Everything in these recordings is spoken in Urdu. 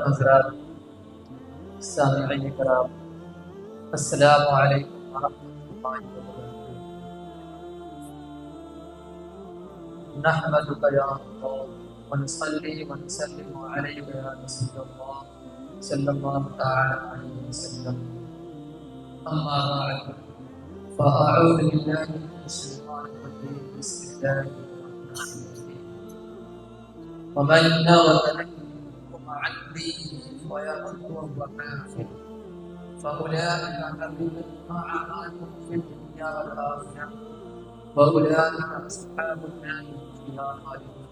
محترم حضرات، سامعین کرام، السلام علیکم ورحمۃ اللہ وبرکاتہ۔ نحمدک یا اللہ ونصلی ونسلم علیک یا رسول اللہ صلی اللہ تعالی علیہ وسلم، اما بعد فاعوذ باللہ من الشیطان الرجیم، بسم اللہ الرحمن الرحیم۔ ومن يرغب عن دينه ويمت وهو كافر فأولئك حبطت أعمالهم في الدنيا والآخرة وأولئك أصحاب النار هم فيها خالدون۔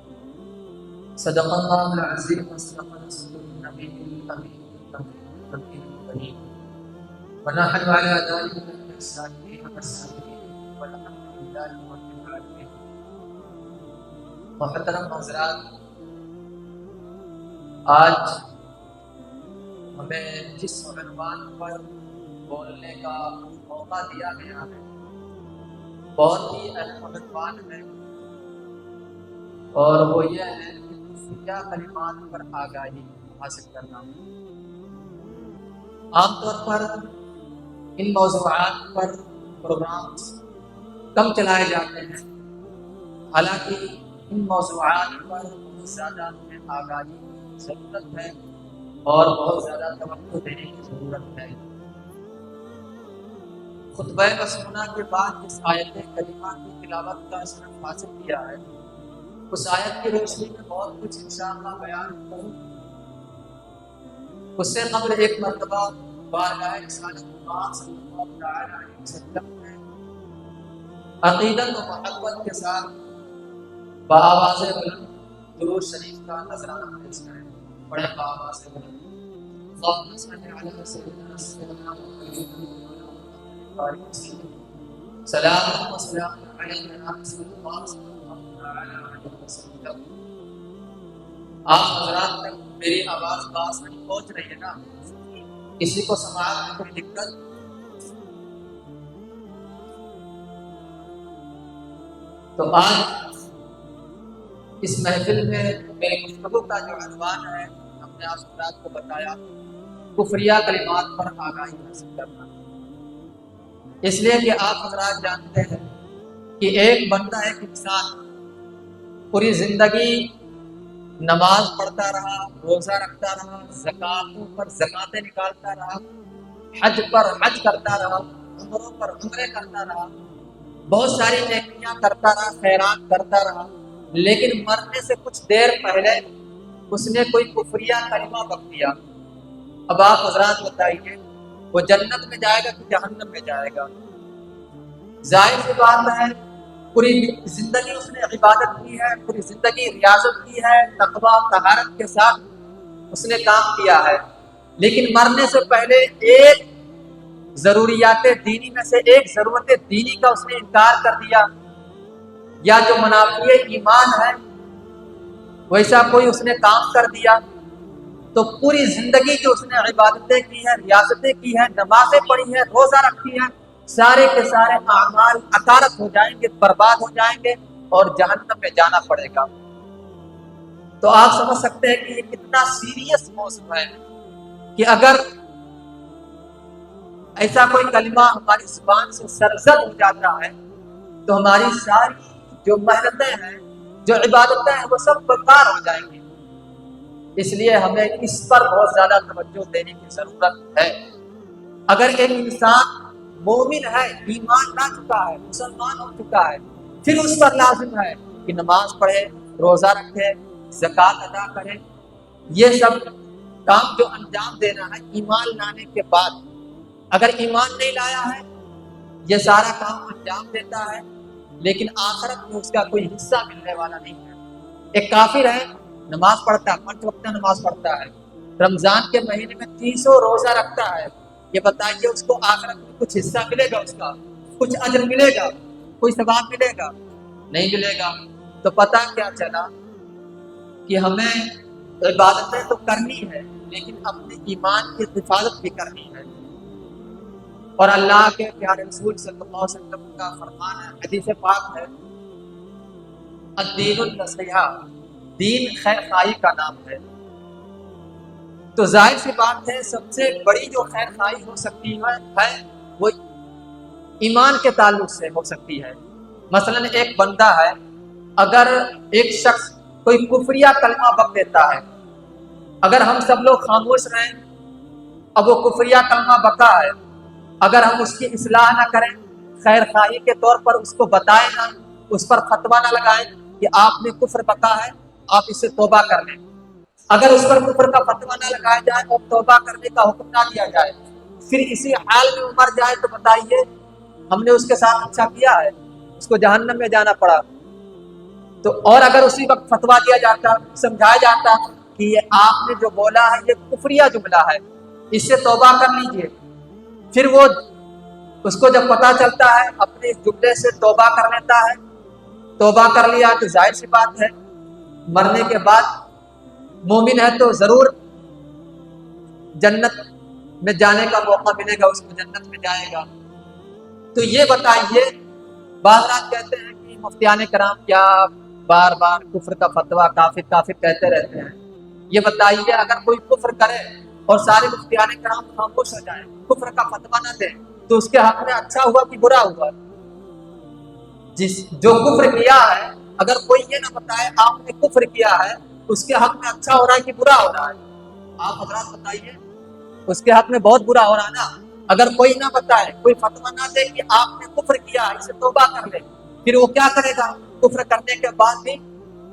صدق الله العظيم وصدق رسوله النبي الأمين الكريم، ونحن على ذلك من الشاهدين والصابرين والحمد لله رب العالمين۔ محترم حضرات، آج ہمیں جس عنوان پر بولنے کا موقع دیا گیا ہے بہت ہی اہم عنوان ہے، اور وہ یہ ہے کہ کفریہ کلمات پر آگاہی حاصل کرنا۔ عام طور پر ان موضوعات پر پروگرامز کم چلائے جاتے ہیں، حالانکہ ان موضوعات پر بہت زیادہ ہمیں آگاہی ضرورت ہے اور بہت زیادہ توجہ دینے کی ضرورت ہے۔ خطبہ مسنونہ کے بعد جس آیت کریمہ کی تلاوت کا شرف حاصل کیا ہے، اس آیت کی روشنی میں بہت کچھ انشاءاللہ بیان کروں۔ اس سے قبل ایک مرتبہ بارگاہ رسالت اللہ صلی اللہ علیہ وسلم میں عقیدت و محبت کے ساتھ بآواز بلند درود شریف کا نذرانہ پیش کریں۔ بڑے بآواز بلند اللهم صل على سيدنا سلام و سلام علیہ رسول اللہ صلی اللہ علیہ وسلم۔ آپ حضرات تک میری آواز بآسانی پہنچ رہی ہے نا؟ کسی کو سماعت میں کوئی دقت؟ تو آج اس محفل میں میرے گفتگو کا جو عنوان ہے، ہم نے آپ حضرات کو بتایا، کفریہ کلمات پر آگاہی حاصل کرنا۔ اس لیے کہ آپ حضرات جانتے ہیں کہ ایک بندہ، ایک انسان پوری زندگی نماز پڑھتا رہا، روزہ رکھتا رہا، زکاتوں پر زکاتیں نکالتا رہا، حج پر حج کرتا رہا، عمروں پر عمرے کرتا رہا، بہت ساری نیکیاں کرتا رہا، خیرات کرتا رہا، لیکن مرنے سے کچھ دیر پہلے اس نے کوئی کفریہ کلمہ بک دیا۔ اب آپ حضرات بتائیے، وہ جنت میں جائے گا کہ جہنم میں جائے گا؟ ظاہر سی بات ہے، پوری زندگی اس نے عبادت کی ہے، پوری زندگی ریاضت کی ہے، تقویٰ طہارت کے ساتھ اس نے کام کیا ہے، لیکن مرنے سے پہلے ایک ضروریات دینی میں سے ایک ضرورت دینی کا اس نے انکار کر دیا، یا جو منافی ایمان ہے ویسا کوئی اس نے کام کر دیا، تو پوری زندگی جو اس نے عبادتیں کی ہیں، ریاستیں کی ہیں، نمازیں پڑھی ہیں، روزہ رکھی ہیں، سارے کے سارے اعمال عطارت ہو جائیں گے، برباد ہو جائیں گے اور جہنم میں جانا پڑے گا۔ تو آپ سمجھ سکتے ہیں کہ یہ کتنا سیریس موضوع ہے کہ اگر ایسا کوئی کلمہ ہماری زبان سے سرزد ہو جاتا ہے تو ہماری ساری جو محنتیں ہیں، جو عبادتیں ہیں، وہ سب بیکار ہو جائیں گی۔ اس لیے ہمیں اس پر بہت زیادہ توجہ دینے کی ضرورت ہے۔ اگر ایک انسان مومن ہے، ایمان لا چکا ہے، مسلمان ہو چکا ہے، پھر اس پر لازم ہے کہ نماز پڑھے، روزہ رکھے، زکوٰۃ ادا کرے۔ یہ سب کام جو انجام دینا ہے ایمان لانے کے بعد، اگر ایمان نہیں لایا ہے یہ سارا کام انجام دیتا ہے، لیکن آخرت میں اس کا کوئی حصہ ملنے والا نہیں ہے۔ ایک کافر ہے، نماز پڑھتا ہے، 5 وقت نماز پڑھتا ہے، رمضان کے مہینے میں 300 روزہ رکھتا ہے، یہ بتائیے اس کو آخرت میں کچھ حصہ ملے گا؟ اس کا کچھ اجر ملے گا؟ کوئی ثواب ملے گا؟ نہیں ملے گا۔ تو پتہ کیا چلا کہ ہمیں عبادتیں تو کرنی ہے، لیکن اپنے ایمان کی حفاظت بھی کرنی ہے۔ اور اللہ کے پیارے رسول صلی اللہ علیہ وسلم کا فرمان ہے، حدیث پاک ہے، الدین النصیحہ، دین خیر خواہی کا نام ہے۔ تو ظاہر سی بات ہے سب سے بڑی جو خیر خواہی ہو سکتی ہے وہ ایمان کے تعلق سے ہو سکتی ہے۔ مثلا ایک بندہ ہے، اگر ایک شخص کوئی کفریہ کلمہ بک دیتا ہے، اگر ہم سب لوگ خاموش رہیں، اب وہ کفریہ کلمہ بکا ہے، اگر ہم اس کی اصلاح نہ کریں، خیر خواہی کے طور پر اس کو بتائیں نہ، اس پر فتویٰ نہ لگائیں کہ آپ نے کفر بکا ہے، آپ اس سے توبہ کر لیں، اگر اس پر کفر کا فتویٰ نہ لگایا جائے اور توبہ کرنے کا حکم نہ دیا جائے، پھر اسی حال میں وہ مر جائے، تو بتائیے ہم نے اس کے ساتھ اچھا کیا ہے؟ اس کو جہنم میں جانا پڑا۔ تو اور اگر اسی وقت فتویٰ دیا جاتا، سمجھایا جاتا کہ یہ آپ نے جو بولا ہے یہ کفریہ جملہ ہے، اس سے توبہ کر لیجئے، پھر وہ اس کو جب پتہ چلتا ہے اپنے اس جملے سے توبہ کر لیتا ہے، توبہ کر لیا تو ظاہر سی بات ہے مرنے کے بعد مومن ہے تو ضرور جنت میں جانے کا موقع ملے گا، اس کو جنت میں جائے گا۔ تو یہ بتائیے، بعض رات کہتے ہیں کہ مفتیان کرام کیا بار بار کفر کا فتویٰ کافر کافر کہتے رہتے ہیں، یہ بتائیے اگر کوئی کفر کرے اور سارے مفتیان کرام خاموش ہو جائیں، کفر کا فتویٰ نہ دیں، تو اس کے حق میں اچھا ہوا کہ برا ہوا؟ جو کفر کیا ہے اگر کوئی یہ نہ بتائے آپ نے کفر کیا ہے، اس کے حق میں اچھا ہو رہا ہے کہ برا ہو رہا ہے؟ آپ حضرات بتائیے، اس کے حق میں بہت برا ہو رہا ہے نا۔ اگر کوئی نہ بتائے، کوئی فتویٰ نہ دے کہ آپ نے کفر کیا ہے، اسے توبہ کر لے، پھر وہ کیا کرے گا؟ کفر کرنے کے بعد بھی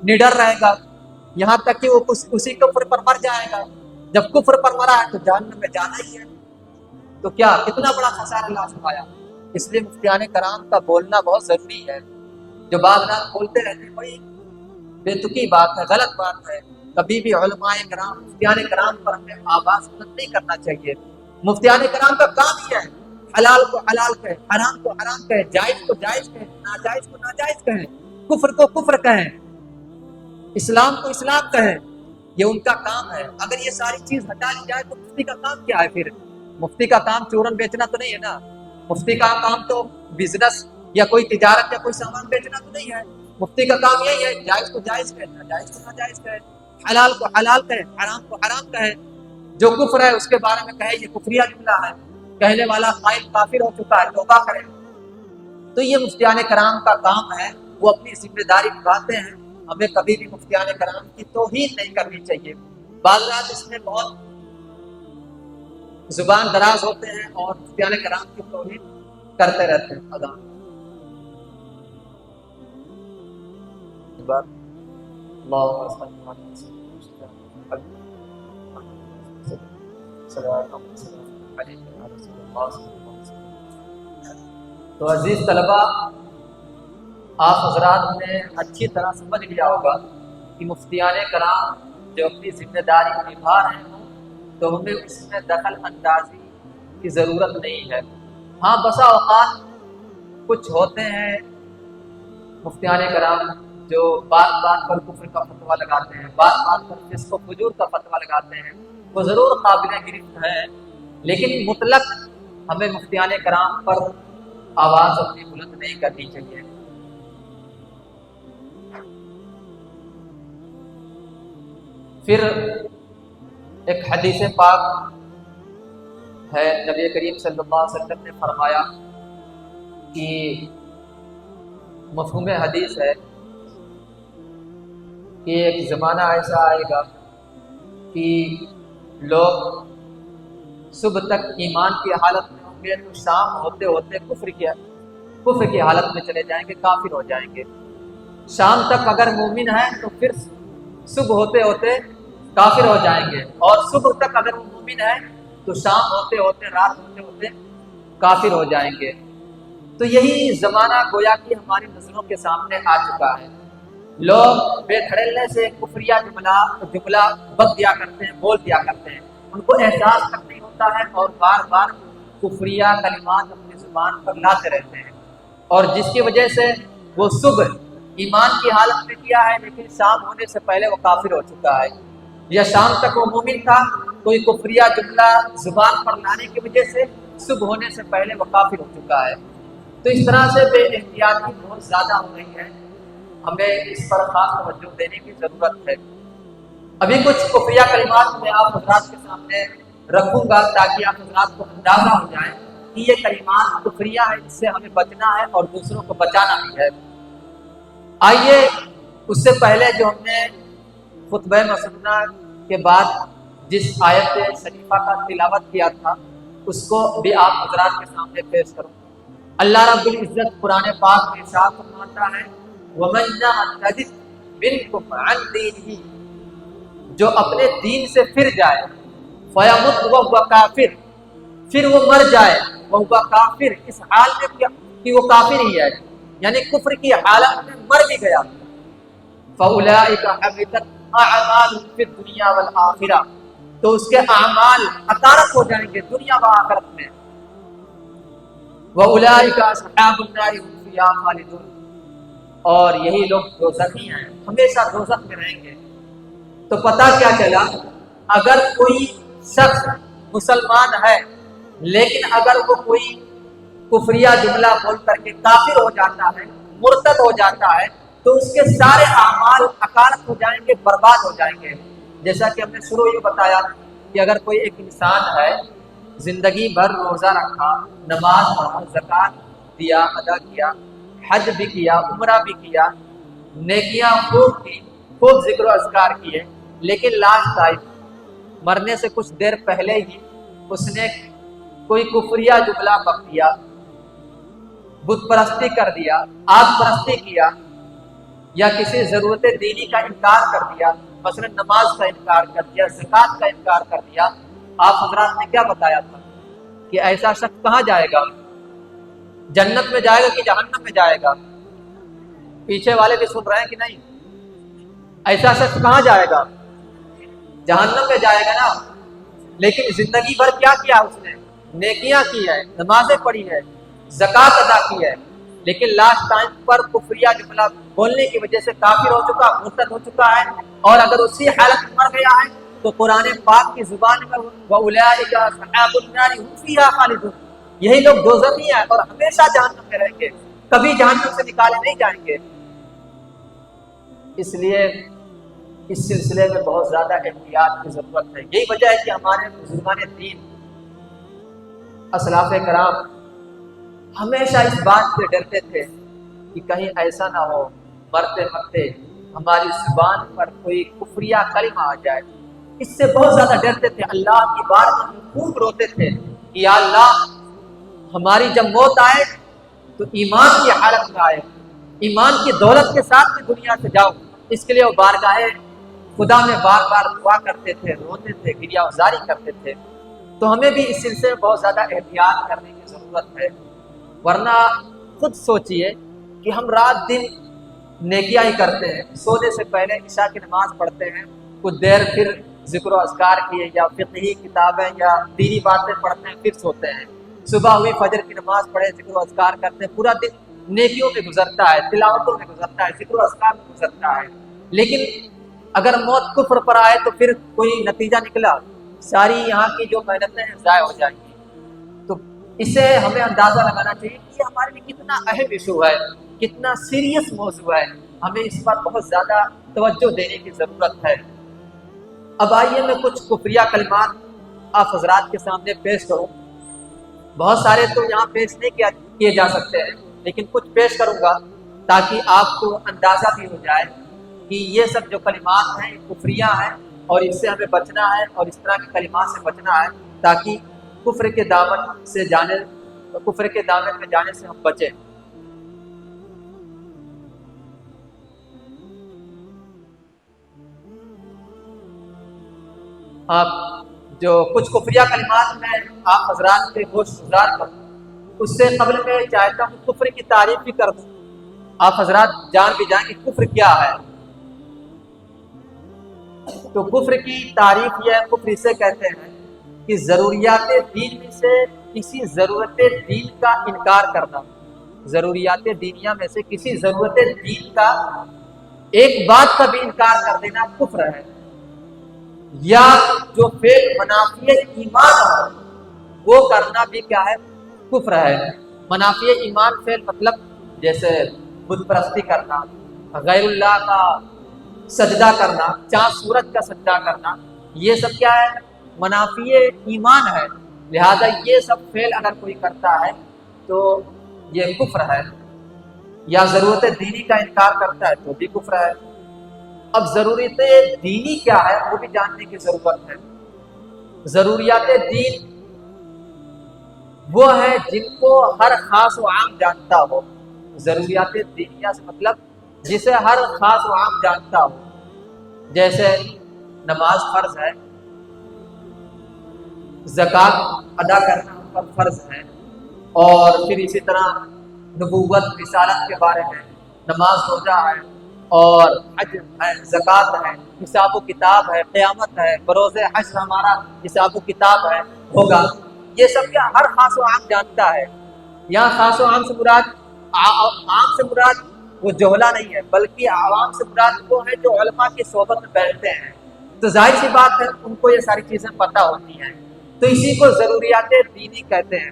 نڈر رہے گا، یہاں تک کہ وہ اسی کفر پر مر جائے گا۔ جب کفر پر مرا ہے تو جہنم میں جانا ہی ہے، تو کیا کتنا بڑا خسارہ لاحق ہوا۔ اس لیے مفتیان کرام کا بولنا بہت ضروری ہے۔ جو بعض رات بولتے رہتے ہیں بڑی بے تکی بات ہے، غلط بات ہے۔ کبھی بھی علماء کرام، مفتیان کرام پر ہمیں آواز بلند نہیں کرنا چاہیے۔ مفتیان کرام کا کام ہی ہے حلال کو حلال کہیں، حرام کو حرام کہیں، جائز کو جائز کہیں، ناجائز کو ناجائز کہیں، کفر کو کفر کہیں، اسلام کو اسلام کہیں، یہ ان کا کام ہے۔ اگر یہ ساری چیز ہٹا لی جائے تو مفتی کا کام کیا ہے؟ پھر مفتی کا کام چورن بیچنا تو نہیں ہے نا، مفتی کا کام تو بزنس یا کوئی تجارت یا کوئی سامان بیچنا تو نہیں ہے۔ مفتی کا کام یہی ہے جائز کو جائز کہے، ناجائز کو ناجائز کہے، حلال کو حلال کہے، حرام کو حرام کہے، جو کفر ہے اس کے بارے میں کہے یہ کفریہ جملہ ہے، کہنے والا قائل کافر ہو چکا ہے، توبہ کرے۔ تو یہ مفتیان کرام کا کام ہے، وہ اپنی ذمہ داری نبھاتے ہیں۔ ہمیں کبھی بھی مفتیان کرام کی توہین نہیں کرنی چاہیے۔ بعض رات اس میں بہت زبان دراز ہوتے ہیں اور مفتیان کرام کی توہین کرتے رہتے ہیں۔ اذان تو عزیز طلبہ، آپ حضرات نے اچھی طرح سمجھ لیا ہوگا کہ مفتیان کرام جو اپنی ذمہ داری نبھا رہے ہوں تو ہمیں اس میں دخل اندازی کی ضرورت نہیں ہے۔ ہاں بسا اوقات کچھ ہوتے ہیں مفتیان کرام جو بات بات پر کفر کا فتویٰ لگاتے ہیں، بات بات پر فسق و فجور کا فتویٰ لگاتے ہیں، وہ ضرور قابل گرفت ہے، لیکن مطلق ہمیں مفتیان کرام پر آواز اپنی بلند نہیں کرنی چاہیے۔ پھر ایک حدیث پاک ہے، نبی کریم صلی اللہ علیہ وسلم نے فرمایا کہ مفہوم حدیث ہے کہ ایک زمانہ ایسا آئے گا کہ لوگ صبح تک ایمان کی حالت میں ہوں گے تو شام ہوتے ہوتے کفر کی حالت میں چلے جائیں گے، کافر ہو جائیں گے۔ شام تک اگر مومن ہے تو پھر صبح ہوتے ہوتے کافر ہو جائیں گے، اور صبح تک اگر وہ مومن ہے تو شام ہوتے ہوتے، رات ہوتے ہوتے کافر ہو جائیں گے۔ تو یہی زمانہ گویا کہ ہماری نظروں کے سامنے آ چکا ہے۔ لوگ بے دھڑلے سے کفریہ جملہ بک دیا کرتے ہیں، بول دیا کرتے ہیں، ان کو احساس تک نہیں ہوتا ہے اور بار بار کفریہ کلمات اپنی زبان پر لاتے رہتے ہیں، اور جس کی وجہ سے وہ صبح ایمان کی حالت میں کیا ہے لیکن شام ہونے سے پہلے وہ کافر ہو چکا ہے، یا شام تک وہ مومن تھا، کوئی کفریہ جملہ زبان پر لانے کی وجہ سے صبح ہونے سے پہلے وہ کافر ہو چکا ہے۔ تو اس طرح سے بے احتیاطی بہت زیادہ ہو رہی ہے، ہمیں اس پر خاص توجہ دینے کی ضرورت ہے۔ ابھی کچھ کفریہ کلمات میں آپ حضرات کے سامنے رکھوں گا تاکہ آپ حضرات کو اندازہ ہو جائے کہ یہ کلمات کفریہ ہے، اس سے ہمیں بچنا ہے اور دوسروں کو بچانا بھی ہے۔ آئیے اس سے پہلے جو ہم نے خطبہ مسنہ کے بعد جس آیت شریفہ کا تلاوت کیا تھا اس کو بھی آپ حضرات کے سامنے پیش کروں۔ اللہ رب العزت قرآن پاک میں ارشاد فرماتا ہے وَمَن يَرْتَدِدْ مِنْكُمْ عَنْ دِينِهِ، جو اپنے دین سے پھر جائے، فَيَمُتْ وَهُوَ كَافِرٌ، پھر وہ مر جائے، وَهُوَ كَافِرٌ، اس حال میں کہ وہ کافر ہی ہے، یعنی کفر کی حالت میں مر بھی گیا، فَأُولَٰئِكَ حَبِطَتْ أَعْمَالُهُمْ فِي الدُّنْيَا وَالْآخِرَةِ، تو اس کے اعمال حقارت ہو جائیں گے دنیا و آخرت میں۔ وَأُولَٰئِكَ أَصْحَابُ النَّارِ هُمْ فِيهَا خَالِدُونَ، اور یہی لوگ دوزخی ہیں، ہمیشہ دوزخ میں رہیں گے۔ تو پتہ کیا چلا، اگر کوئی شخص مسلمان ہے لیکن اگر وہ کوئی کفریہ جملہ بول کر کے کافر ہو جاتا ہے، مرتد ہو جاتا ہے، تو اس کے سارے اعمال حقارت ہو جائیں گے، برباد ہو جائیں گے۔ جیسا کہ ہم نے شروع یہ بتایا کہ اگر کوئی ایک انسان ہے زندگی بھر روزہ رکھا، نماز پڑھا، زکوٰۃ دیا، ادا کیا، حج بھی کیا، عمرہ بھی کیا، نیکیاں خوب کی، خوب ذکر و اذکار کیے، لیکن لاسٹ ٹائم مرنے سے کچھ دیر پہلے ہی اس نے کوئی کفریہ جملہ بک دیا، بت پرستی کر دیا، آگ پرستی کیا، یا کسی ضرورت دینی کا انکار کر دیا، مثلا نماز کا انکار کر دیا، زکوٰۃ کا انکار کر دیا۔ آپ حضرات نے کیا بتایا تھا کہ ایسا شخص کہاں جائے گا؟ جنت میں جائے گا کہ جہنم میں جائے گا؟ پیچھے والے بھی سن رہے ہیں کہ نہیں؟ ایسا شخص کہاں جائے گا؟ جہنم میں جائے گا نا۔ لیکن زندگی بھر کیا کیا اس نے؟ نیکیاں کی ہے، نمازیں پڑھی ہے، زکوٰۃ ادا کی ہے، لیکن لاسٹ ٹائم پر کفریہ جملہ بولنے کی وجہ سے کافر ہو چکا، مرتد ہو چکا ہے، اور اگر اسی حالت میں مر گیا ہے تو قرآن پاک کی زبان میں وَأُولَٰئِكَ أَصْحَابُ النَّارِ هُمْ فِيهَا خَالِدُونَ، یہی لوگ دوزخی ہیں اور ہمیشہ جہنم میں رہیں گے، کبھی جہنم سے نکالے نہیں جائیں گے۔ اس لیے اس سلسلے میں بہت زیادہ احتیاط کی ضرورت ہے۔ یہی وجہ ہے کہ ہمارے بزرگان دین اسلاف کرام ہمیشہ اس بات سے ڈرتے تھے کہ کہیں ایسا نہ ہو مرتے مرتے ہماری زبان پر کوئی کفریہ کلمہ آ جائے، اس سے بہت زیادہ ڈرتے تھے۔ اللہ کی بارگاہ میں خوب روتے تھے کہ یا اللہ ہماری جب موت آئے تو ایمان کی حالت میں آئے، ایمان کی دولت کے ساتھ میں دنیا سے جاؤ۔ اس کے لیے وہ بارگاہ خدا میں بار بار دعا کرتے تھے، روتے تھے، گریہ وزاری کرتے تھے۔ تو ہمیں بھی اس سلسلے میں بہت زیادہ احتیاط کرنے کی ضرورت ہے، ورنہ خود سوچئے کہ ہم رات دن نیکیاں ہی کرتے ہیں، سونے سے پہلے عشاء کی نماز پڑھتے ہیں، کچھ دیر پھر ذکر و اذکار کیے یا فقہی کتابیں یا دینی باتیں پڑھتے ہیں، پھر سوتے ہیں، صبح ہوئی فجر کی نماز پڑھے، ذکر و اذکار کرتے ہیں، پورا دن نیکیوں میں گزرتا ہے، تلاوتوں میں گزرتا ہے، ذکر و اذکار میں گزرتا ہے۔ لیکن اگر موت کفر پر آئے تو پھر کوئی نتیجہ نکلا، ساری یہاں کی جو محنتیں ہیں ضائع ہو جائیں گی۔ تو اس سے ہمیں اندازہ لگانا چاہیے کہ یہ ہمارے لیے کتنا اہم ایشو ہے، کتنا سیریس موضوع ہے، ہمیں اس پر بہت زیادہ توجہ دینے کی ضرورت ہے۔ اب آئیے میں کچھ کفریہ کلمات آپ حضرات کے سامنے پیش کروں۔ بہت سارے تو یہاں پیش نہیں کیے جا سکتے ہیں، لیکن کچھ پیش کروں گا تاکہ آپ کو اندازہ بھی ہو جائے کہ یہ سب جو کلمات ہیں کفریہ ہیں اور اس سے ہمیں بچنا ہے، اور اس طرح کے کلمات سے بچنا ہے تاکہ کفر کے دامن میں جانے سے ہم بچیں۔ آپ جو کچھ کفریہ کلمات میں آپ حضرات کے گوشت گزار کروں، اس سے قبل میں چاہتا ہوں کفر کی تعریف بھی کر دوں، آپ حضرات جان بھی جائیں کہ کفر کیا ہے۔ تو کفر کی تعریف یہ ہے، کفر اسے کہتے ہیں کہ ضروریات دین میں سے کسی ضرورت دین کا انکار کرنا، ضروریات دینیہ میں سے کسی ضرورت دین کا ایک بات کا بھی انکار کر دینا کفر ہے، یا جو فعل منافی ایمان ہو وہ کرنا بھی کیا ہے؟ کفر ہے۔ منافی ایمان فعل مطلب جیسے بت پرستی کرنا، غیر اللہ کا سجدہ کرنا، چاند سورج کا سجدہ کرنا، یہ سب کیا ہے؟ منافی ایمان ہے۔ لہذا یہ سب فعل اگر کوئی کرتا ہے تو یہ کفر ہے، یا ضرورت دینی کا انکار کرتا ہے تو بھی کفر ہے۔ اب ضرورت دینی کیا ہے وہ بھی جاننے کی ضرورت ہے۔ ضروریات دین وہ ہے جن کو ہر خاص و عام جانتا ہو۔ ضروریات دینیہ سے مطلب جسے ہر خاص و عام جانتا ہو، جیسے نماز فرض ہے، زکوٰۃ ادا کرنا ان پر فرض ہے، اور پھر اسی طرح نبوت رسالت کے بارے میں، نماز روزہ ہے، اور حج ہے، زکوٰۃ ہے، حساب و کتاب ہے، قیامت ہے، بروز حشر ہمارا حساب و کتاب ہے ہوگا۔ یہ سب کیا ہر خاص و عام جانتا ہے۔ یہاں خاص و عام سے مراد، عام سے مراد وہ جوہلا نہیں ہے، بلکہ عوام سے مراد وہ ہے جو علماء کی صحبت میں بیٹھتے ہیں، تو ظاہر سی بات ہے ان کو یہ ساری چیزیں پتہ ہوتی ہیں، تو اسی کو ضروریات دینی کہتے ہیں۔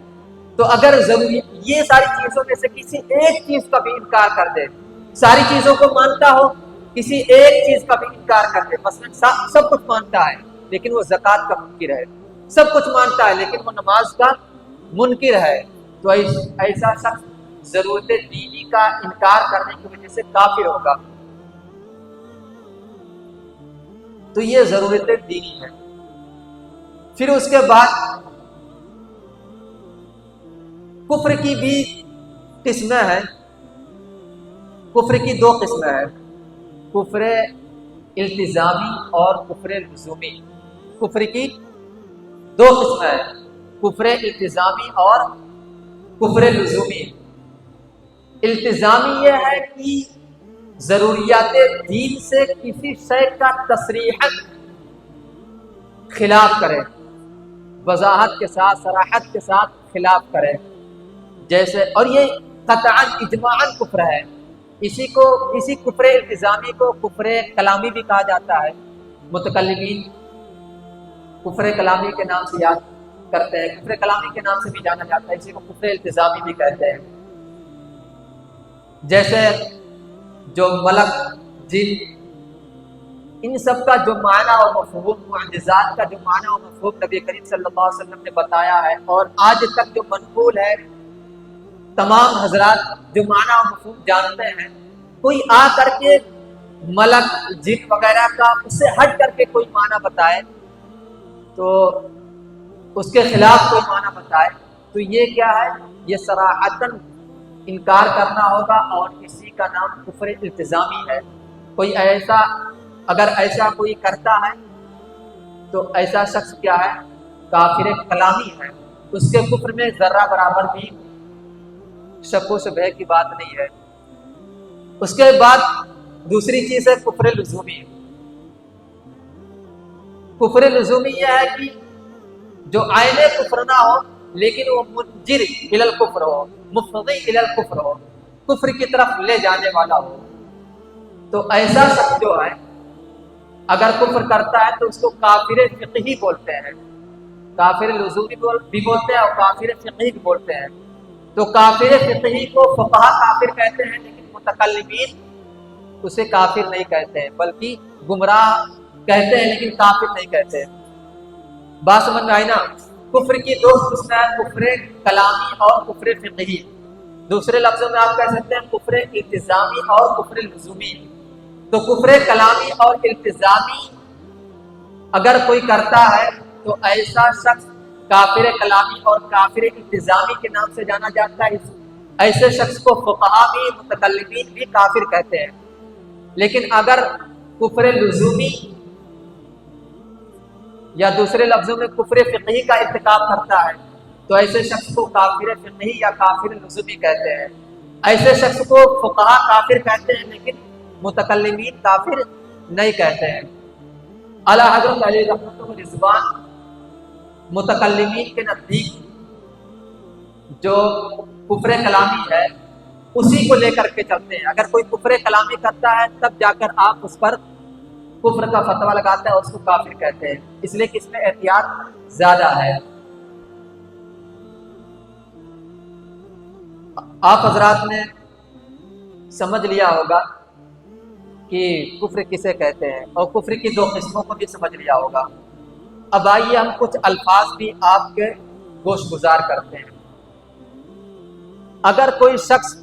تو اگر ضروری یہ ساری چیزوں میں سے کسی ایک چیز کا بھی انکار کر دے، ساری چیزوں کو مانتا ہو، کسی ایک چیز کا بھی انکار کر دے، مثلا سب کچھ مانتا ہے لیکن وہ زکوٰۃ کا منکر ہے، سب کچھ مانتا ہے لیکن وہ نماز کا منکر ہے، تو ایسا شخص ضرورت دینی کا انکار کرنے کی وجہ سے کافر ہوگا۔ تو یہ ضرورت دینی ہے۔ پھر اس کے بعد کفر کی بھی قسمیں ہیں۔ کفر کی دو قسمیں ہیں، کفر التزامی اور کفر لزومی۔ کفر کی دو قسمیں ہیں، کفر التزامی اور کفر لزومی۔ التزامی یہ ہے کہ ضروریات دین سے کسی شے کا تصریحاً خلاف کرے، وضاحت کے ساتھ، صراحت کے ساتھ خلاف کرے، جیسے، اور یہ قطعاً اجماعاً کفر ہے۔ اسی کفر التزامی کو کفر کلامی بھی کہا جاتا ہے۔ متکلمین کفر کلامی کے نام سے یاد کرتے ہیں، کفر کلامی کے نام سے بھی جانا جاتا ہے، اسی کو کفر التزامی بھی کہتے ہیں۔ جیسے جو ملک، جن، ان سب کا جو معنی اور مفہوم، معجزات کا جو معنی اور مفہوم نبی کریم صلی اللہ علیہ وسلم نے بتایا ہے، اور آج تک جو منقول ہے، تمام حضرات جو معنی اور مفہوم جانتے ہیں، کوئی آ کر کے ملک، جن وغیرہ کا اس سے ہٹ کر کے کوئی معنی بتائے، تو اس کے خلاف کوئی معنی بتائے، تو یہ کیا ہے؟ یہ صراحتاً انکار کرنا ہوگا، اور اسی کا نام کفر التزامی ہے۔ کوئی ایسا، اگر ایسا کوئی کرتا ہے تو ایسا شخص کیا ہے؟ کافر کلامی ہے، اس کے کفر میں ذرہ برابر بھی شک و شبہ کی بات نہیں ہے۔ اس کے بعد دوسری چیز ہے کفر لزومی۔ کفر لزومی یہ ہے کہ جو عین کفر نہ ہو لیکن وہ منجر الی الکفر ہو، مفضی الی الکفر ہو، کفر کی طرف لے جانے والا ہو، تو ایسا شخص جو ہے اگر کفر کرتا ہے تو اس کو کافر فقہی بولتے ہیں۔ کافر لزومی بھی بولتے ہیں اور کافر فقہی بھی بولتے ہیں۔ تو کافر فقہی کو فقہا کافر کہتے ہیں، لیکن متکلمین اسے کافر نہیں کہتے ہیں، بلکہ گمراہ کہتے ہیں لیکن کافر نہیں کہتے ہیں۔ بات سمجھ میں آئی نا؟ کفر کی دو قسمیں ہیں، کفر کلامی اور کفر فقہی۔ دوسرے لفظوں میں آپ کہہ سکتے ہیں کفر التزامی اور کفر لزومی۔ تو کفر کلامی اور التزامی اگر کوئی کرتا ہے تو ایسا شخص کافر کلامی اور کافر التزامی کے نام سے جانا جاتا ہے۔ ایسے شخص کو فقہا بھی، متکلمین بھی کافر کہتے ہیں۔ لیکن اگر کفر لزومی یا دوسرے لفظوں میں کفر فقہی کا ارتکاب کرتا ہے تو ایسے شخص کو کافر فقہی یا کافر لزومی کہتے ہیں۔ ایسے شخص کو فقہا کافر کہتے ہیں لیکن متکلمین کافر نہیں کہتے ہیں۔ اعلیٰ حضرت علی رحمۃ اللہ رضوان متکلمین کے نزدیک جو کفر کلامی ہے اسی کو لے کر کے چلتے ہیں۔ اگر کوئی کفر کلامی کرتا ہے تب جا کر آپ اس پر کفر کا فتویٰ لگاتے ہیں اور اس کو کافر کہتے ہیں، اس لیے کہ اس میں احتیاط زیادہ ہے۔ آپ حضرات نے سمجھ لیا ہوگا کہ کفر کسے کہتے ہیں اور کفر کی دو قسموں کو بھی سمجھ لیا ہوگا۔ اب آئیے ہم کچھ الفاظ بھی آپ کے گوش گزار کرتے ہیں۔ اگر کوئی شخص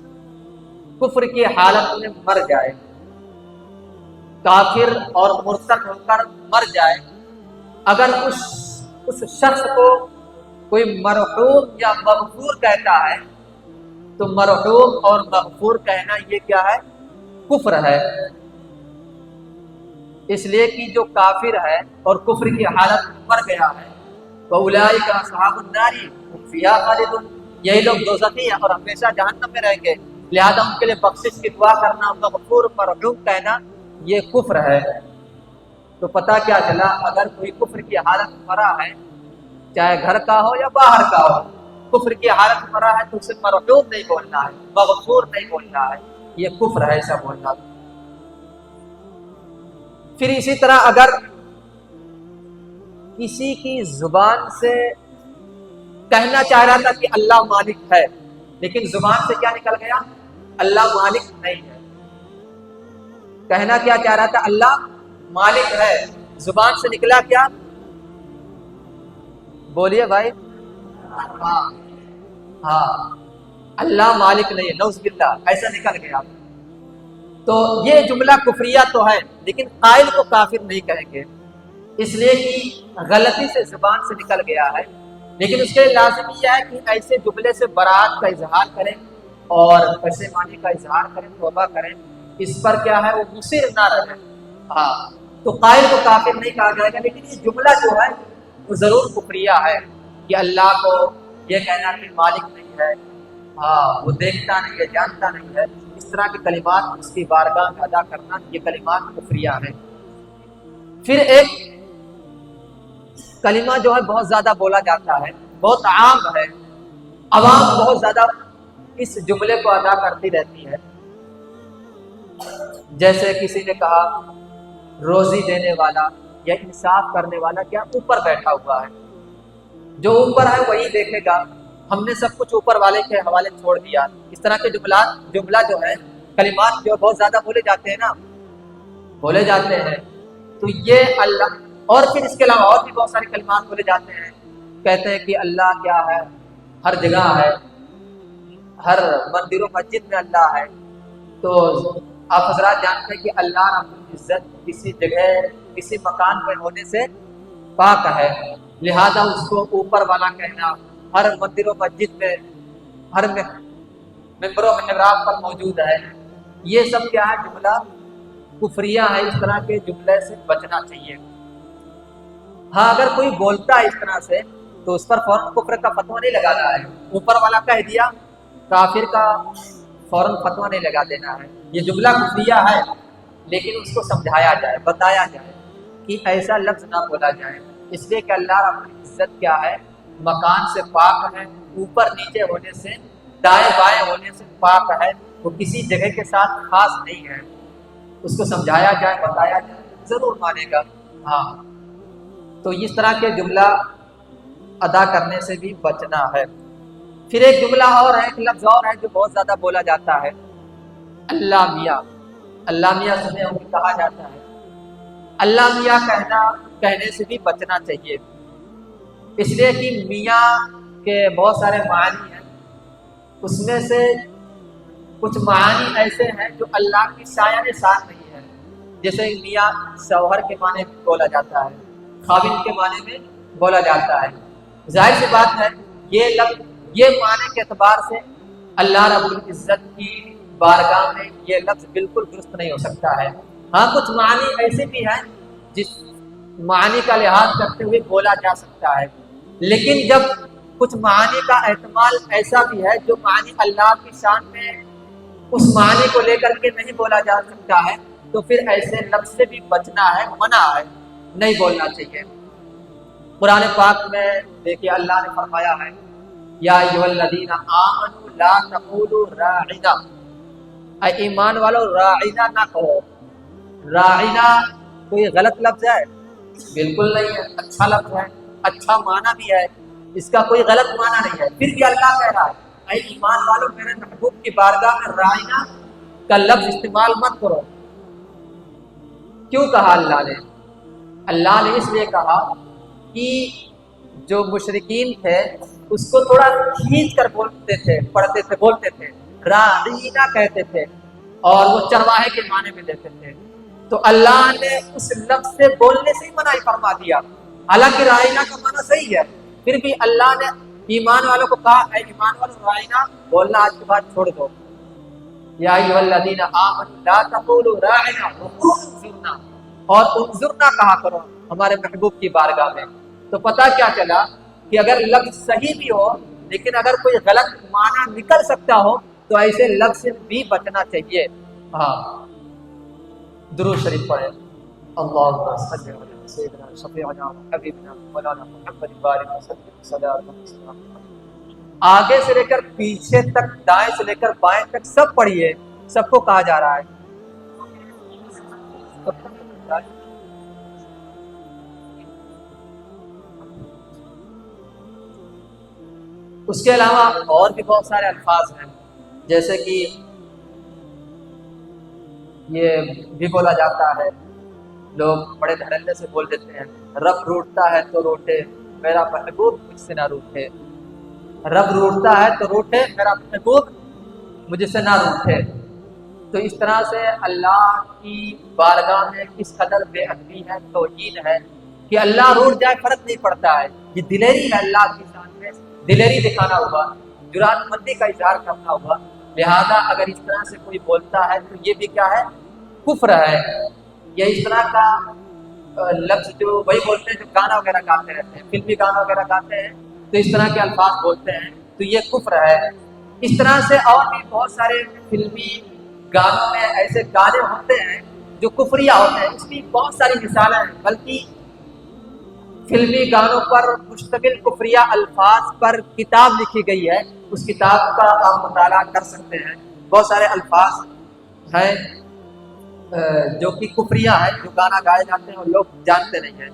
کفر کی حالت میں مر جائے، کافر اور مرتد ہو کر مر جائے، اگر اس شخص کو کوئی مرحوم یا مغفور کہتا ہے تو مرحوم اور مغفور کہنا یہ کیا ہے؟ کفر ہے۔ اس لیے کہ جو کافر ہے اور کفر کی حالت میں مر گیا ہے فَأُولَٰئِكَ أَصْحَابُ النَّارِ هُمْ فِيهَا خَالِدُونَ، یہی لوگ دوزخی ہیں اور ہمیشہ جہنم میں رہیں گے، لہذا ان کے لیے بخشش کی دعا کرنا، مغفور مرحوم کہنا یہ کفر ہے۔ تو پتہ کیا چلا، اگر کوئی کفر کی حالت میں مرا ہے، چاہے گھر کا ہو یا باہر کا ہو، کفر کی حالت میں مرا ہے تو اسے مرحوم نہیں بولنا ہے، مغفور نہیں بولنا ہے، یہ کفر ہے ایسا بولنا۔ پھر اسی طرح اگر کسی کی زبان سے کہنا چاہ رہا تھا کہ اللہ مالک ہے، لیکن زبان سے کیا نکل گیا؟ اللہ مالک نہیں ہے۔ کہنا کیا چاہ رہا تھا؟ اللہ مالک ہے، زبان سے نکلا کیا؟ بولیے بھائی۔ ہاں اللہ مالک نہیں ہے، نعوذ باللہ، ایسا نکل گیا۔ تو یہ جملہ کفریہ تو ہے، لیکن قائل کو کافر نہیں کہیں گے، اس لیے کہ غلطی سے زبان سے نکل گیا ہے۔ لیکن اس کے لازم یہ ہے کہ ایسے جملے سے برات کا اظہار کریں اور پشیمانی کا اظہار کریں، توبہ کریں، اس پر کیا ہے وہ مصر نہ رہے۔ ہاں تو قائل کو کافر نہیں کہا جائے گا، لیکن یہ جملہ جو ہے وہ ضرور کفریہ ہے کہ اللہ کو یہ کہنا کہ مالک نہیں ہے، ہاں وہ دیکھتا نہیں ہے، جانتا نہیں ہے، اس طرح کے کلمات اس کی بارگاہ میں ادا کرنا، یہ کلمات کفریہ ہیں۔ پھر ایک کلمہ جو ہے بہت زیادہ بولا جاتا ہے، بہت عام ہے، عوام بہت زیادہ اس جملے کو ادا کرتی رہتی ہے۔ جیسے کسی نے کہا روزی دینے والا یا انصاف کرنے والا کیا اوپر بیٹھا ہوا ہے، جو اوپر ہے وہی دیکھے گا، ہم نے سب کچھ اوپر والے کے حوالے چھوڑ دیا۔ اس طرح کے جملہ جو ہے، کلمات جو بہت زیادہ بولے جاتے ہیں نا، بولے جاتے ہیں، تو یہ اللہ، اور پھر اس کے علاوہ اور بھی بہت سارے کلمات بولے جاتے ہیں، کہتے ہیں کہ اللہ کیا ہے، ہر جگہ ہے، ہر مندر و مسجد میں اللہ ہے۔ تو آپ حضرات جانتے ہیں کہ اللہ رب العزت کسی جگہ کسی مکان پر ہونے سے پاک ہے، لہذا اس کو اوپر والا کہنا، ہر مندر و مسجد میں، ہر ممبر و محراب پر موجود ہے، یہ سب کیا ہے؟ جملہ کفریہ ہے۔ اس طرح کے جملے سے بچنا چاہیے۔ ہاں اگر کوئی بولتا ہے اس طرح سے تو اس پر فوراً کفر کا فتویٰ نہیں لگانا ہے، اوپر والا کہہ دیا، کافر کا فوراً فتویٰ نہیں لگا دینا ہے۔ یہ جملہ کفریہ ہے، لیکن اس کو سمجھایا جائے، بتایا جائے کہ ایسا لفظ نہ بولا جائے، اس لیے کہ اللہ رب العزت کیا ہے؟ مکان سے پاک ہے، اوپر نیچے ہونے سے، دائیں بائیں ہونے سے پاک ہے، وہ کسی جگہ کے ساتھ خاص نہیں ہے۔ اس کو سمجھایا جائے، بتایا جائے، ضرور مانے گا۔ ہاں تو اس طرح کے جملہ ادا کرنے سے بھی بچنا ہے۔ پھر ایک جملہ اور ہے، ایک لفظ اور ہے جو بہت زیادہ بولا جاتا ہے، اللہ میاں۔ اللہ میاں سنے ہوں گے، کہا جاتا ہے، اللہ میاں کہنے سے بھی بچنا چاہیے، اس لیے کہ میاں کے بہت سارے معنی ہیں، اس میں سے کچھ معنی ایسے ہیں جو اللہ کی شایان شان نہیں ہے، جیسے میاں شوہر کے معنی میں بولا جاتا ہے، خاوند کے معنی میں بولا جاتا ہے۔ ظاہر سی بات ہے یہ لفظ یہ معنی کے اعتبار سے اللہ رب العزت کی بارگاہ میں یہ لفظ بالکل درست نہیں ہو سکتا ہے۔ ہاں کچھ معنی ایسے بھی ہیں جس معنی کا لحاظ کرتے ہوئے بولا جا سکتا ہے، لیکن جب کچھ معنی کا احتمال ایسا بھی ہے جو معنی اللہ کی شان میں اس معنی کو لے کر کے نہیں بولا جا سکتا ہے، تو پھر ایسے لفظ سے بھی بچنا ہے، منع ہے، نہیں بولنا چاہیے۔ قرآن پاک میں دیکھیے اللہ نے فرمایا ہے، یا ایھا الذین آمنوا لا تقولوا راعنا، اے ایمان والو راعنا نہ کہو۔ راعنا کوئی غلط لفظ ہے؟ بالکل نہیں ہے، اچھا لفظ ہے، اچھا معنی بھی ہے، اس کا کوئی غلط معنی نہیں ہے۔ پھر بھی اللہ کہہ رہا ہے اے ایمان والو میرے محبوب کی بارگاہ میں راعنا کا لفظ استعمال مت کرو۔ کیوں کہا اللہ نے؟ اللہ نے اس لیے کہا کہ جو مشرکین تھے اس کو تھوڑا کھینچ کر بولتے تھے، پڑھتے تھے، بولتے تھے، راعینا کہتے تھے، اور وہ چرواہے کے معنی میں لیتے تھے۔ تو اللہ نے اس لفظ سے بولنے سے ہی منع فرما دیا، حالانکہ راعینا کا معنی صحیح ہے، پھر بھی اللہ نے ایمان والوں کو کہا اے ایمان والوں راعینا بولنا آج کے بعد چھوڑ دو۔ یا ایھا الذین آمنوا لا تقولوا راعنا وقولوا انظرنا، اور انظرنا کہا کرو ہمارے محبوب کی بارگاہ میں۔ تو پتہ کیا چلا کہ اگر لفظ صحیح بھی ہو لیکن اگر کوئی غلط معنی نکل سکتا ہو تو ایسے لفظ سے بھی بچنا چاہیے۔ ہاں، درود شریف پڑھیں، اللہم صل علی سیدنا شفیعنا حبیبنا مولانا محمد بارک وسلم صلاۃ وسلام۔ آگے سے لے کر پیچھے تک، دائیں سے لے کر بائیں تک سب پڑھیے، سب کو کہا جا رہا ہے۔ اس کے علاوہ اور بھی بہت سارے الفاظ ہیں، جیسے کہ یہ بھی بولا جاتا ہے، لوگ بڑے دھڑلے سے بول دیتے ہیں، رب روٹتا ہے تو روٹے میرا محبوب مجھ سے نہ روٹے، رب روٹتا ہے تو روٹے میرا محبوب مجھ سے نہ روٹے۔ تو اس طرح سے اللہ کی بارگاہ میں کس قدر بے ادبی ہے، توہین ہے کہ اللہ روٹ جائے فرق نہیں پڑتا ہے۔ یہ دلیری ہے اللہ کی شان میں، دلیری دکھانا ہوا، جرات مندی کا اظہار کرنا ہوا۔ لہذا اگر اس طرح سے کوئی بولتا ہے تو یہ بھی کیا ہے؟ کفر ہے۔ یہ اس طرح کا لفظ جو وہی بولتے ہیں جو گانا وغیرہ گاتے رہتے ہیں، فلمی گانا وغیرہ گاتے ہیں تو اس طرح کے الفاظ بولتے ہیں تو یہ کفر ہے۔ اس طرح سے اور بھی بہت سارے فلمی گانوں میں ایسے گانے ہوتے ہیں جو کفریہ ہوتے ہیں، اس کی بہت ساری مثالیں ہیں، بلکہ فلمی گانوں پر مشتمل کفریہ الفاظ پر کتاب لکھی گئی ہے، اس کتاب کا آپ مطالعہ کر سکتے ہیں۔ بہت سارے الفاظ ہیں جو کہ کفریہ ہے، جو گانا گائے جاتے ہیں اور لوگ جانتے نہیں ہیں۔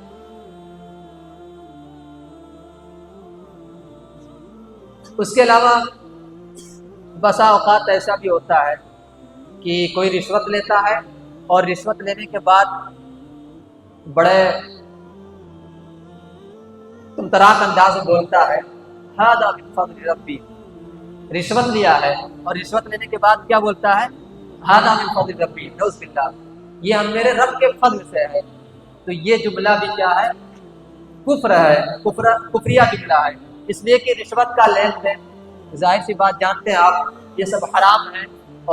اس کے علاوہ بسا اوقات ایسا بھی ہوتا ہے کہ کوئی رشوت لیتا ہے اور رشوت لینے کے بعد بڑے تمتراک انداز میں بولتا ہے ھذا من فضل ربی، رشوت لیا ہے اور رشوت لینے کے بعد کیا بولتا ہے؟ ھذا من فضل ربی، نعوذ باللہ، یہ ہم میرے رب کے فضل سے ہے۔ تو یہ جملہ بھی کیا ہے؟ کفر ہے، کفریہ جملہ ہے، اس لیے کہ رشوت کا لین دین ظاہر سی بات جانتے ہیں آپ، یہ سب حرام ہے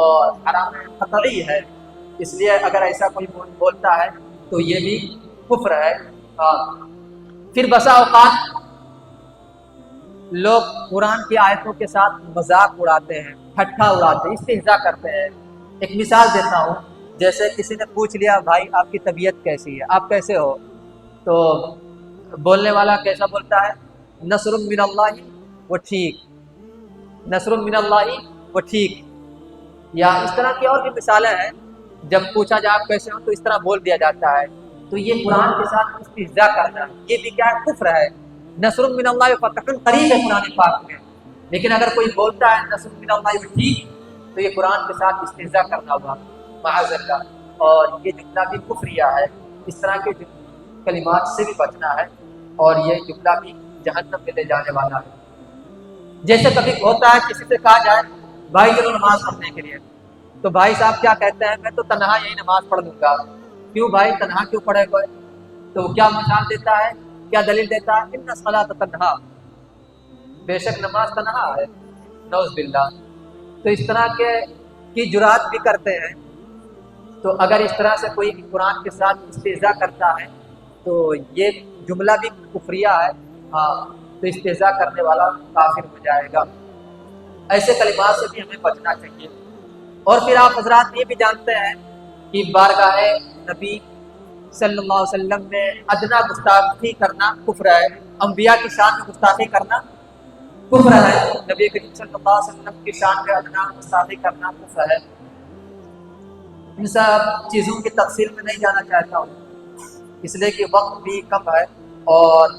اور حرام قطعی ہے، اس لیے اگر ایسا کوئی بولتا ہے تو یہ بھی کفر ہے۔ پھر بسا اوقات لوگ قرآن کی آیتوں کے ساتھ مذاق اڑاتے ہیں، ٹھٹھا اڑاتے ہیں، استہزاء کرتے ہیں۔ ایک مثال دیتا ہوں، جیسے کسی نے پوچھ لیا بھائی آپ کی طبیعت کیسی ہے، آپ کیسے ہو؟ تو بولنے والا کیسا بولتا ہے؟ نصر من اللہ وہ ٹھیک، نصر من اللہ وہ ٹھیک، یا اس طرح کی اور بھی مثالیں ہیں۔ جب پوچھا جائے آپ کیسے ہو تو اس طرح بول دیا جاتا ہے، تو یہ قرآن کے ساتھ استہزاء کرنا ہے، یہ بھی کیا ہے؟ کفر ہے۔ نصر من اللہ فتح قریب ہے قرآن پاک میں، لیکن اگر کوئی بولتا ہے نصر من اللہ وہ ٹھیک تو یہ قرآن کے ساتھ استہزاء کرنا ہوگا، معاذ اللہ، اور یہ جملہ بھی کفریہ ہے۔ اس طرح کے کلمات سے بھی بچنا ہے، اور یہ جملہ بھی جہنم میں لے جانے والا ہے۔ جیسے کبھی ہوتا ہے کسی سے کہا جائے بھائی چلو نماز پڑھنے کے لیے، تو بھائی صاحب کیا کہتے ہیں؟ میں تو تنہا یہی نماز پڑھ لوں گا۔ کیوں بھائی تنہا کیوں پڑھے کوئی؟ تو کیا مثال دیتا ہے، کیا دلیل دیتا ہے؟ ان الصلاۃ تنہا، بے شک نماز تنہا ہے، نعوذ باللہ۔ تو اس طرح کے کی جرات بھی کرتے ہیں۔ تو اگر اس طرح سے کوئی قرآن کے ساتھ استہزاء کرتا ہے تو یہ جملہ بھی کفریہ ہے، ہاں، تو استہزاء کرنے والا کافر ہو جائے گا۔ ایسے کلمات سے بھی ہمیں بچنا چاہیے۔ اور پھر آپ حضرات یہ بھی جانتے ہیں کہ بارگاہ نبی صلی اللہ علیہ وسلم میں ادنا گستاخی کرنا کفر ہے، انبیاء کی شان میں گستاخی کرنا کفر ہے، نبی کریم صلی اللہ علیہ وسلم کی شان میں ادنا گستاخی کرنا کفر ہے۔ ان سب چیزوں کی تفصیل میں نہیں جانا چاہتا ہوں، اس لیے کہ وقت بھی کم ہے، اور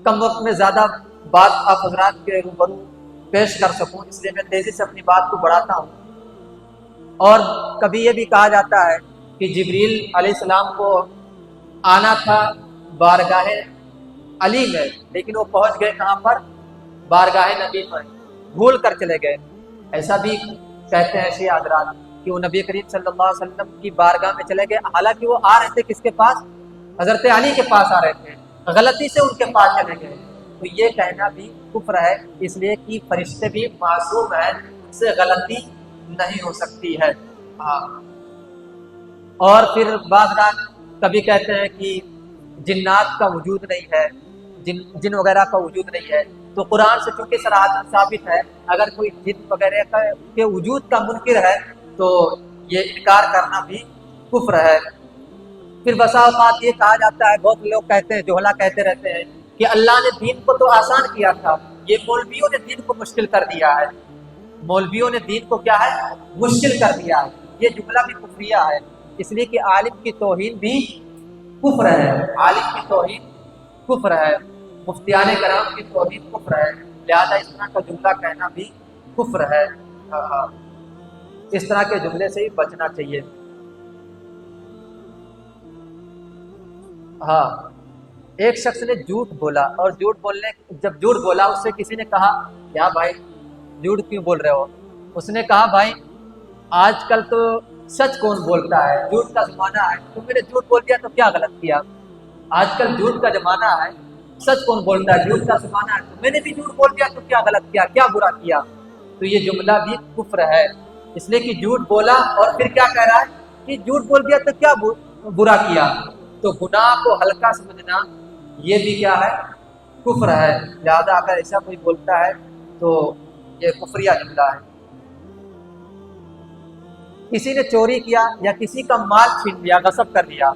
کم وقت میں زیادہ بات آپ حضرات کے روبرو پیش کر سکوں، اس لیے میں تیزی سے اپنی بات کو بڑھاتا ہوں۔ اور کبھی یہ بھی کہا جاتا ہے کہ جبریل علیہ السلام کو آنا تھا بارگاہ علی میں، لیکن وہ پہنچ گئے کہاں پر؟ بارگاہ نبی پر، بھول کر چلے گئے۔ ایسا بھی کہتے ہیں شیعہ حضرات کہ وہ نبی کریم صلی اللہ علیہ وسلم کی بارگاہ میں چلے گئے، حالانکہ وہ آ رہے تھے کس کے پاس؟ حضرت علی کے پاس آ رہے تھے، غلطی سے ان کے پاس چلے گئے۔ تو یہ کہنا بھی کفر ہے، اس لیے کہ فرشتے بھی معصوم ہیں، ان سے غلطی نہیں ہو سکتی ہے۔ ہاں، اور پھر بعض رات کبھی کہتے ہیں کہ جنات کا وجود نہیں ہے، جن وغیرہ کا وجود نہیں ہے، تو قرآن سے چونکہ صراحتاً ثابت ہے، اگر کوئی جن وغیرہ کے وجود کا منکر ہے تو یہ انکار کرنا بھی کفر ہے۔ پھر بسا اوقات یہ کہا جاتا ہے، بہت لوگ کہتے ہیں، جوہلا کہتے رہتے ہیں کہ اللہ نے دین کو تو آسان کیا تھا، یہ مولویوں نے دین کو مشکل کر دیا ہے، مولویوں نے دین کو کیا ہے؟ مشکل کر دیا ہے۔ یہ جملہ بھی کفریہ ہے، اس لیے کہ عالم کی توہین بھی کفر ہے، عالم کی توہین کفر ہے، مفتیان کرام کی توہین کفر ہے، لہذا اس طرح کا جملہ کہنا بھی کفر ہے۔ اس طرح کے جملے سے ہی بچنا چاہیے۔ ہاں، ایک شخص نے جھوٹ بولا، اور جب جھوٹ بولا اس سے کسی نے کہا کیا بھائی جھوٹ کیوں بول رہے ہو؟ اس نے کہا بھائی آج کل تو سچ کون بولتا ہے، جھوٹ کا زمانہ ہے، تم نے جھوٹ بول دیا تو کیا غلط کیا؟ آج کل جھوٹ کا زمانہ ہے، سچ کون بولتا ہے، جھوٹ کا زمانہ ہے، تو میں نے بھی جھوٹ بول دیا تو کیا غلط کیا، کیا برا کیا؟ تو یہ جملہ بھی کفر ہے، اس لیے کہ جھوٹ بولا اور پھر کیا کہہ رہا ہے کہ جھوٹ بول دیا تو کیا برا کیا؟ تو گناہ کو ہلکا سمجھنا یہ بھی کیا ہے؟ کفر ہے۔ لہذا اگر ایسا کوئی بولتا ہے تو یہ کفریہ جملہ ہے۔ کسی نے چوری کیا یا کسی کا مال چھین لیا، غصب کر لیا،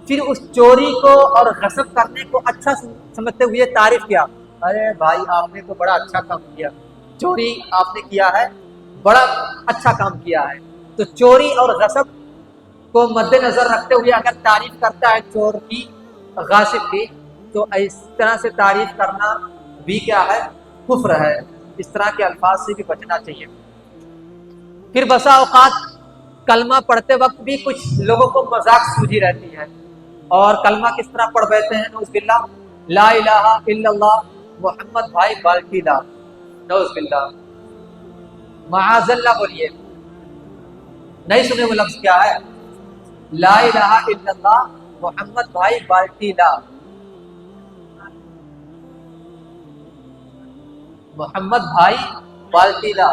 پھر اس چوری کو اور غصب کرنے کو اچھا سمجھتے ہوئے تعریف کیا، ارے بھائی آپ نے تو بڑا اچھا کام کیا، چوری آپ نے کیا ہے، بڑا اچھا کام کیا ہے۔ تو چوری اور غصب کو مد نظر رکھتے ہوئے اگر تعریف کرتا ہے چور کی، غاصب کی، تو اس طرح سے تعریف کرنا بھی کیا ہے؟ کفر ہے۔ اس طرح کے الفاظ سے بھی بچنا چاہیے۔ پھر بسا اوقات کلمہ پڑھتے وقت بھی کچھ لوگوں کو مذاق سوجھی رہتی ہے، اور کلمہ کس طرح پڑھ بیٹھتے ہیں؟ نعوذ باللہ، لا الہ الا اللہ محمد بھائی بالٹی لا، نعوذ باللہ، معاذ اللہ بولیے، نہیں سنے وہ لفظ کیا ہے؟ لا الہ الا اللہ محمد بھائی بالٹی لا، محمد بھائی بالٹی لا۔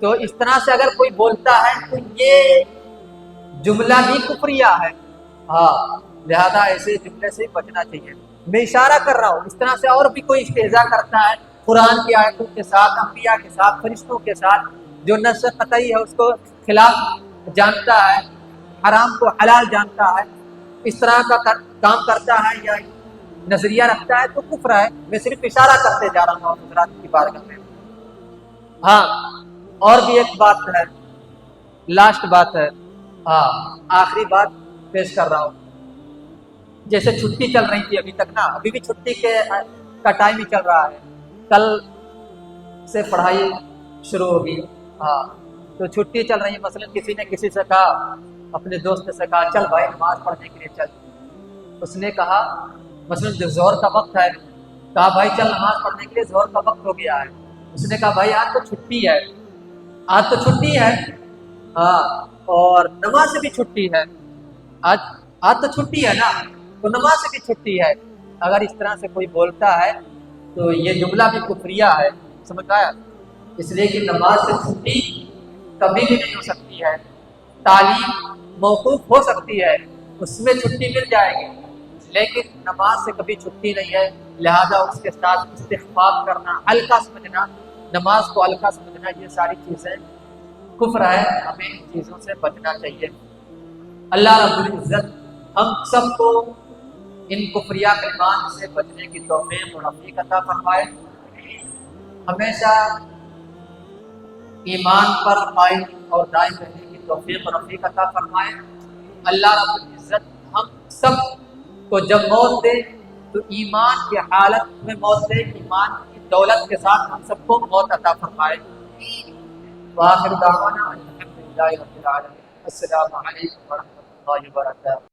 تو اس طرح سے اگر کوئی بولتا ہے تو یہ جملہ بھی کفریہ ہے۔ ہاں، لہذا ایسے جملے سے بچنا چاہیے۔ میں اشارہ کر رہا ہوں، اس طرح سے اور بھی کوئی استہزاء کرتا ہے قرآن کی آیتوں کے ساتھ، انبیاء کے ساتھ، فرشتوں کے ساتھ، جو نص قطعی ہے اس کو خلاف جانتا ہے، حرام کو حلال جانتا ہے، اس طرح کا کام کرتا ہے یا نظریہ رکھتا ہے تو کفر ہے۔ میں صرف اشارہ کرتے جا رہا ہوں حضرات کی بارگاہ میں۔ ہاں، اور بھی ایک بات ہے، لاسٹ بات ہے، ہاں آخری بات پیش کر رہا ہوں۔ جیسے چھٹی چل رہی تھی ابھی تک نا، ابھی بھی چھٹی کا ٹائم ہی چل رہا ہے، کل سے پڑھائی شروع ہوگی۔ ہاں، تو چھٹی چل رہی ہے، مثلا کسی نے کسی سے کہا، اپنے دوست سے کہا چل بھائی نماز پڑھنے کے لیے چل، اس نے کہا مثلا جو ظہر کا وقت ہے، کہا بھائی چل نماز پڑھنے کے لیے ظہر کا وقت ہو گیا ہے، اس نے کہا بھائی آج تو چھٹی ہے، آج تو چھٹی ہے، ہاں اور نماز سے بھی چھٹی ہے، آج تو چھٹی ہے نا، تو نماز سے بھی چھٹی ہے۔ اگر اس طرح سے کوئی بولتا ہے تو یہ جملہ بھی کفریہ ہے، سمجھ آیا؟ اس لیے کہ نماز سے چھٹی کبھی بھی نہیں ہو سکتی ہے، تعلیم موقوف ہو سکتی ہے، اس میں چھٹی مل جائے گی، لیکن نماز سے کبھی چھٹی نہیں ہے۔ لہذا اس کے ساتھ استخفاف کرنا، ہلکا سمجھنا، نماز کو ہلکا سمجھنا، یہ ساری چیزیں کفر ہے، ہمیں ان چیزوں سے بچنا چاہیے۔ اللہ رب العزت ہم سب کو ان کفریہ کلمات سے بچنے کی توفیق اور عافیت عطا فرمائے، ہمیشہ ایمان پر قائم اور دائم رہنے کی توفیق اور عافیت عطا فرمائے۔ اللہ رب العزت ہم سب کو جب موت دے تو ایمان کی حالت میں موت دے، ایمان کی دولت کے ساتھ ہم سب کو موت عطا فرمائے۔ وآخر دعوانا للہ رب العالمین۔ السلام علیکم ورحمۃ اللہ وبرکاتہ۔